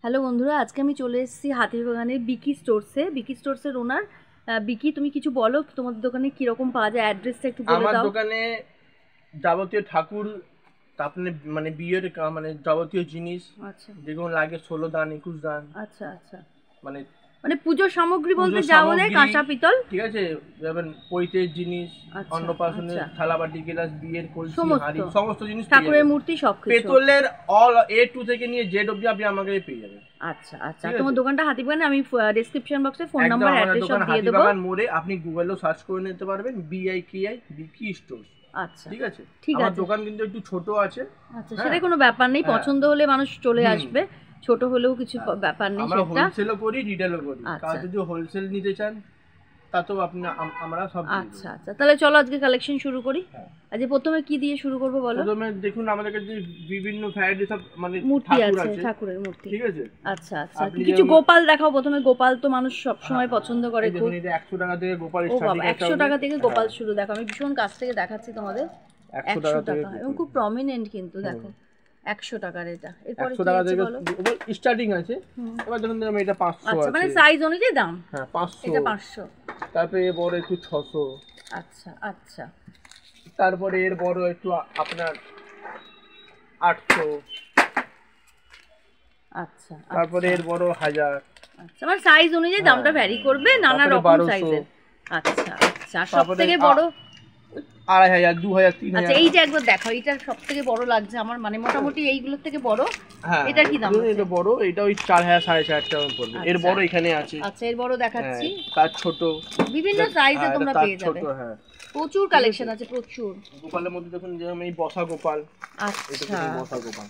Hello বন্ধুরা, আজকে আমি চলে এসেছি হাতিবাগানের বিকি স্টোরসে। বিকি স্টোরসের ওনার বিকি, তুমি কিছু বলো, তোমাদের দোকানে কিরকম পাওয়া যায়, অ্যাড্রেসটা একটু বলে আমার দাও। দোকানে যাবতীয় ঠাকুর, তারপরে মানে বিয়ের মানে যাবতীয় জিনিস আচ্ছা যেগুলো লাগে, 16 দান 21 দান, আচ্ছা আচ্ছা, মানে মানে পুজোর সামগ্রী বলতে পুজোর যা বোধ হয়, সামগ্রী, কাঁচা পিতল, ঠিক আছে, যেমন পৈতের জিনিস, আচ্ছা অন্নপ্রাশনের আচ্ছা, থালাবাটি গিলাস, বিয়ের কলসি সমস্ত হাঁড়ি, সমস্ত জিনিস পেয়ে ঠাকুরের যাবেন। মূর্তি সবকিছু। পেতলের অল A to থেকে নিয়ে Z অবধি আপনি আমাকে পেয়ে যাবেন। আচ্ছা আচ্ছা, ঠিক তোমার আছে, দোকানটা হাতিবাগানে, আমি ডেসক্রিপশন বক্সে ফোন একদম নাম্বার আমাদের অ্যাড্রেস সব দোকান দিয়ে দেবো। হাতিবাগান মোড়ে, আপনি গুগলেও সার্চ করে নিতে পারবেন BIKI বিকি স্টোর। আচ্ছা ঠিক আছে, ঠিক আমার আছে। দোকান কিন্তু একটু ছোট আছে। আচ্ছা, হ্যাঁ সেটা কোনো ব্যাপার নেই, হ্যাঁ, পছন্দ হলে মানুষ চলে আসবে, ছোট হলেও কিছু ব্যাপার নেই আমরা সেটা। হোলসেলও করি, রিটেলও করি। কার আচ্ছা যদি হোলসেল নিতে চান তাতেও আপনি আমরা সব দিয়ে আচ্ছা দেব। আচ্ছা, তাহলে চলো আজকে কালেকশন শুরু করি। হ্যাঁ, আজকে প্রথমে কি দিয়ে শুরু করবো বলো? প্রথমে দেখুন আমাদের কাছে বিভিন্ন ভ্যারাইটি সব মানে মূর্তি ঠাকুর আছে, আছে। ঠাকুরের মূর্তি। ঠিক আছে, আচ্ছা আচ্ছা, আপনি কিছু যেমন গোপাল দেখাও প্রথমে। গোপাল তো মানুষ সব সময় পছন্দ করে এই খুব। দেখুন, এটা 100 টাকা থেকে গোপাল ও বাবা, স্টার্টিং, 100 টাকা থেকে গোপাল শুরু। দেখো আমি ভীষণ কাছ থেকে দেখাচ্ছি তোমাদের। 100 100 টাকা থেকে টাকা এবং খুব প্রমিনেন্ট কিন্তু, দেখো 100 টাকার এটা। এরপরে 100 কি টাকা আছে থেকে বলো? গোপাল স্টার্টিং আছে। এবার দেখুন এটা 500 আচ্ছা, আছে। মানে সাইজ অনুযায়ী দাম। হ্যাঁ 500, এটা 500। তারপরে এর বড় একটু 600, আচ্ছা আচ্ছা তারপরে এর বড় একটু আপনার 800, আচ্ছা তারপরে এর বড় 1000, আচ্ছা, মানে সাইজ অনুযায়ী দামটা ভ্যারি করবে, নানা তারপরে রকম 1200, সাইজের। আচ্ছা আচ্ছা, সব তারপরে থেকে বড়? 2500, 2000, আচ্ছা, 3000। এইটা একবার দেখো, এইটা সব থেকে বড় লাগছে আমার, মানে মোটামুটি এইগুলোর থেকে বড়। হ্যাঁ, এটার কি দাম আছে? এটা বড়, এটা ওই 4000 4500 টাকা পড়বে। এর আচ্ছা বড় এখানে আছে। আচ্ছা, এর বড় দেখাচ্ছি। হ্যাঁ, তার ছোট, বিভিন্ন সাইজে হ্যাঁ, তোমরা তার পেয়ে ছোট। যাবে, হ্যাঁ, প্রচুর কালেকশন আছে, প্রচুর। গোপালের মধ্যে দেখুন যেমন এই বসা গোপাল, এটা আচ্ছা, দেখুন বসা গোপাল।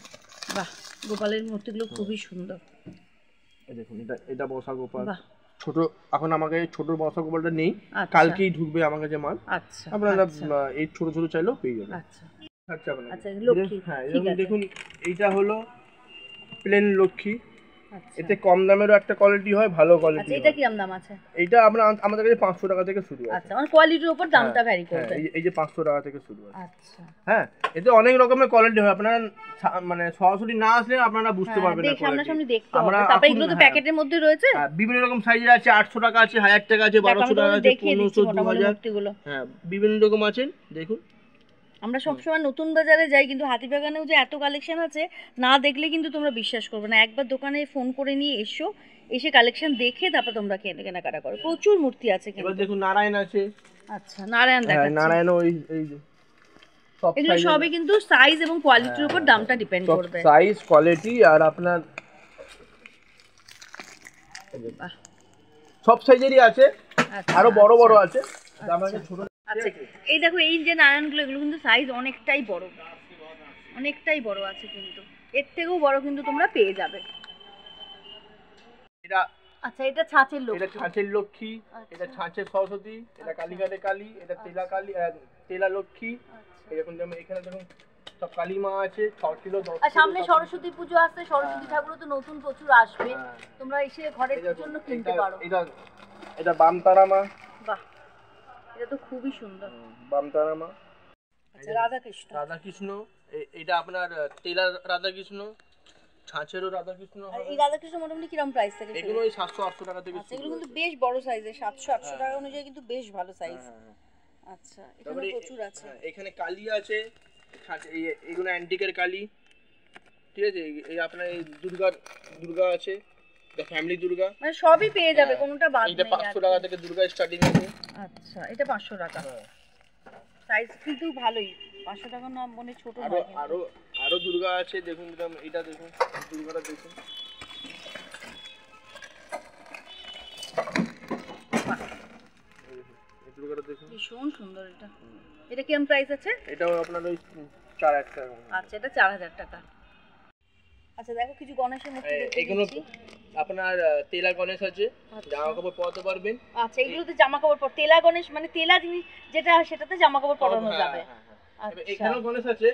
বাহ, গোপালের মূর্তিগুলো খুবই সুন্দর। এই দেখুন, এটা বসা গোপাল। বাহ, ছোট, এখন আমাকে ছোট বসা গোপালটা নেই, আচ্ছা কালকেই ঢুকবে আমার কাছে মাল। আচ্ছা আপনারা আচ্ছা এই ছোট ছোট চাইলেও পেয়ে যাবেন। আচ্ছা আচ্ছা আপনাকে আচ্ছা, লক্ষ্মী, হ্যাঁ, ঠিক এরকম আছে। দেখুন, এইটা হলো প্লেন লক্ষ্মী। আচ্ছা এতে কম দামেরও একটা কোয়ালিটি হয়, ভালো কোয়ালিটি আচ্ছা, এটা হয়। কিরম দাম আছে? এইটা আমাদের কাছে 500 টাকা থেকে শুরু আছে। আচ্ছা, মানে কোয়ালিটির উপর দামটা হ্যাঁ, ভ্যারি হ্যাঁ, করবে। এই যে 500 টাকা থেকে শুরু আছে। আচ্ছা, হ্যাঁ, এতে অনেক রকমের কোয়ালিটি হয়, আপনারা মানে সরাসরি না আসলে আপনারা বুঝতে হ্যাঁ, পারবেন না কোয়ালিটি। সামনাসামনি দেখতে আমরা হবে। তারপরে এখন এগুলো তো প্যাকেটের মধ্যে রয়েছে। বিভিন্ন রকম সাইজের আছে, 800 টাকা আছে, 1000 টাকা আছে, দেখো, আমি 1200 টাকা তোমাদের আছে, দেখিয়ে দিচ্ছি 1500, মোটামুটি 2000। মূর্তিগুলো। হ্যাঁ, বিভিন্ন রকম আছে দেখুন। আমরা সবসময় নতুন বাজারে যাই, কিন্তু হাতিবাগানেও যে এত কালেকশন আছে না দেখলে কিন্তু তোমরা বিশ্বাস করবে না। একবার দোকানে ফোন করে নিয়ে এসো, এসে কালেকশন দেখে তারপর তোমরা কেনাকাটা করো। প্রচুর মূর্তি আছে এবার কিন্তু। দেখুন নারায়ণ আছে। আচ্ছা, নারায়ণ হ্যাঁ, দেখাচ্ছি। নারায়ণ এই যে সব এগুলো সাইজের, সবই কিন্তু সাইজ এবং কোয়ালিটির উপর দামটা ডিপেন্ড সব করবে। সাইজ কোয়ালিটি আর আপনার বাহ, সব সাইজেরই আছে, আচ্ছা, আরো বড় বড় আচ্ছা, আছে। আমাকে ছোট আচ্ছা, এই দেখো, এই যে নারায়ণগুলো, এগুলো কিন্তু সাইজ অনেকটাই বড়, অনেকটাই বড় আছে কিন্তু। এর থেকেও বড় কিন্তু তোমরা পেয়ে যাবে। এটা, আচ্ছা, এটা ছাঁচের লোক। এটা ছাঁচের লক্ষ্মী, এটা ছাঁচের সরস্বতী, এটা কালীঘাটে কালী, এটা তেলা কালী, তেলা লক্ষ্মী। এরকম যেমন এখানে দেখুন সব কালী মা আছে, 6 কিলো 10 আর কিলো। সামনে সরস্বতী পুজো আসছে, সরস্বতী ঠাকুরও তো নতুন প্রচুর আসবে, তোমরা এসে ঘরের জন্য কিনতে পারো। এটা বামতারা মা। বাহ, এটা তো খুবই সুন্দর। বামতারা মা। আচ্ছা, রাধা কৃষ্ণ। রাধা কৃষ্ণ, এটা আপনার তেলা রাধা কৃষ্ণ, ছাঁচেরও রাধা কৃষ্ণ আর হবে। এই রাধা কৃষ্ণ মোটামুটি কিরম প্রাইস থেকে শুরু? এগুলো ওই 700-800 টাকা থেকে আচ্ছা, শুরু। এগুলো কিন্তু বেশ বড় সাইজের, 700-800 টাকা অনুযায়ী কিন্তু বেশ ভালো সাইজ। আচ্ছা, এখানে তারপরে প্রচুর আছে। এখানে কালী আছে, এইগুলো অ্যান্টিকের কালী। ঠিক আছে, এই আপনার এই দুর্গা আছে, ফ্যামিলি দুর্গা। মানে সবই পেয়ে যাবে, কোনোটা বাদ এইটা নেই। 500 টাকা থেকে দুর্গা স্টার্টিং আছে। আচ্ছা, এটা 500 টাকা। সাইজ কিন্তু ভালোই, 500 টাকা না মনে ছোট আরো নয় কিন্তু। আরো আরো দুর্গা আছে, দেখুন এটা দেখুন, দুর্গাটা দেখুন। বাহ, এই দুর্গাটা দেখুন, ভীষণ সুন্দর এটা। এটা কিরম প্রাইস আছে? এটাও আপনার ওই 4000 টাকা। আচ্ছা, এটা 4000 টাকা। আচ্ছা, দেখো কিছু গণেশের মূর্তি দেখিয়ে এগুলো দিচ্ছি। আপনার তেলা গণেশ আছে, জামা কাপড় পরাতে পারবেন। আচ্ছা, এগুলোতে জামা কাপড় পর, তেলা গণেশ মানে তেলা জিনিস যেটা, সেটাতে জামা কাপড় পরানো যাবে। আচ্ছা, এখানেও গণেশ আছে,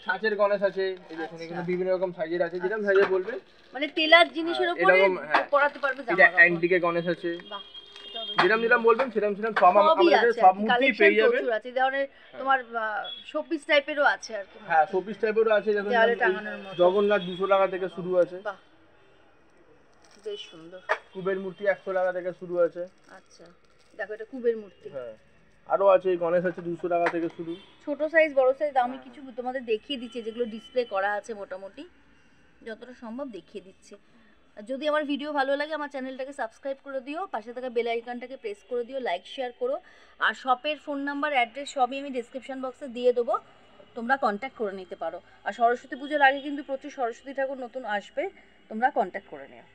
ছাঁচের গণেশ আছে। এই দেখুন, এগুলো বিভিন্ন রকম সাইজের আছে, যেরকম সাইজের বলবেন। মানে তেলার জিনিসের উপরে এরকম, হ্যাঁ, পরাতে পারবে এটা জামা কাপড়। অ্যান্টিকে গণেশ আছে। বাহ, এটাও বেশ যেরকম যেরকম বলবেন সেরকম সেরকম সব সবই আমাদের আছে, সব মূর্তি কালেকশন পেয়ে যাবেন। প্রচুর আছে। এই ধরনের তোমার শোপিস টাইপেরও আছে আর কি। হ্যাঁ, শোপিস টাইপেরও আছে, যেমন দেওয়ালে টাঙানোর মতো। জগন্নাথ 200 টাকা থেকে শুরু আছে। বাহ, বেশ সুন্দর। কুবের মূর্তি 100 টাকা থেকে শুরু আছে। আচ্ছা, দেখো এটা কুবের মূর্তি। হ্যাঁ, আরো আছে, গণেশ আছে 200 টাকা থেকে শুরু। ছোট সাইজ বড় সাইজ আমি কিছু তোমাদের দেখিয়ে দিচ্ছি, যেগুলো ডিসপ্লে করা আছে মোটামুটি যতটা সম্ভব দেখিয়ে দিচ্ছি। আর যদি আমার ভিডিও ভালো লাগে আমার চ্যানেলটাকে সাবস্ক্রাইব করে দিও, পাশে থাকা বেল আইকনটাকে প্রেস করে দিও, লাইক শেয়ার করো। আর শপের ফোন নাম্বার অ্যাড্রেস সবই আমি ডেসক্রিপশন বক্সে দিয়ে দেবো, তোমরা কন্ট্যাক্ট করে নিতে পারো। আর সরস্বতী পুজোর আগে কিন্তু প্রচুর সরস্বতী ঠাকুর নতুন আসবে, তোমরা কন্ট্যাক্ট করে নিও।